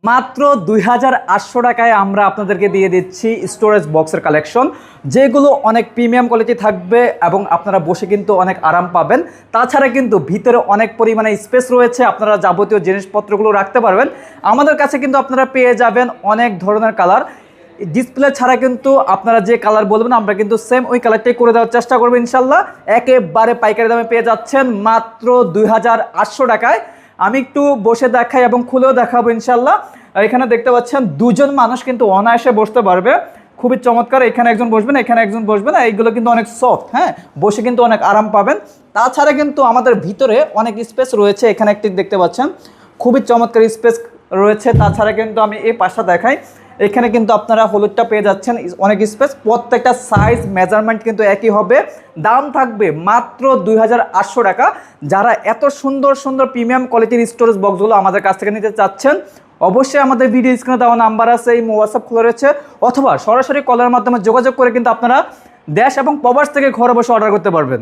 মাত্র 2800 টাকায় আমরা আপনাদেরকে দিয়ে দিচ্ছি স্টোরেজ বক্সের কালেকশন, যেগুলো অনেক প্রিমিয়াম কোয়ালিটি থাকবে এবং আপনারা বসে কিন্তু অনেক আরাম পাবেন। তাছাড়া কিন্তু ভিতরে অনেক পরিমাণে স্পেস রয়েছে, আপনারা যাবতীয় জিনিসপত্রগুলো রাখতে পারবেন। আমাদের কাছে কিন্তু আপনারা পেয়ে যাবেন অনেক ধরনের কালার। ডিসপ্লে ছাড়া কিন্তু আপনারা যে কালার বলবেন আমরা কিন্তু সেম ওই কালারটাই করে দেওয়ার চেষ্টা করবো ইনশাল্লাহ। একেবারে পাইকারি দামে পেয়ে যাচ্ছেন মাত্র 2800 টাকায়। আমি একটু বসে দেখাই এবং খুলেও দেখাবো ইনশাল্লাহ। এখানে দেখতে পাচ্ছেন দুজন মানুষ কিন্তু অনায়াসে বসতে পারবে, খুবই চমৎকার। এখানে একজন বসবেন, এখানে একজন বসবেন, এইগুলো কিন্তু অনেক সফট, হ্যাঁ, বসে কিন্তু অনেক আরাম পাবেন। তাছাড়া কিন্তু আমাদের ভিতরে অনেক স্পেস রয়েছে, এখানে একটি দেখতে পাচ্ছেন খুবই চমৎকার স্পেস রয়েছে। তাছাড়া কিন্তু আমি এই পাশটা দেখাই, এখানে কিন্তু আপনারা হলুদটা পেয়ে যাচ্ছেন, অনেক স্পেস, প্রত্যেকটা সাইজ মেজারমেন্ট কিন্তু একই হবে। দাম থাকবে মাত্র 2800 টাকা। যারা এত সুন্দর সুন্দর প্রিমিয়াম কোয়ালিটির স্টোরেজ বক্সগুলো আমাদের কাছ থেকে নিতে চাচ্ছেন, অবশ্যই আমাদের ভিডিও স্ক্রিনে দেওয়া নাম্বার আছে, এই হোয়াটসঅ্যাপ খোলা রয়েছে, অথবা সরাসরি কলের মাধ্যমে যোগাযোগ করে কিন্তু আপনারা দেশ এবং প্রবাস থেকে ঘরে বসে অর্ডার করতে পারবেন।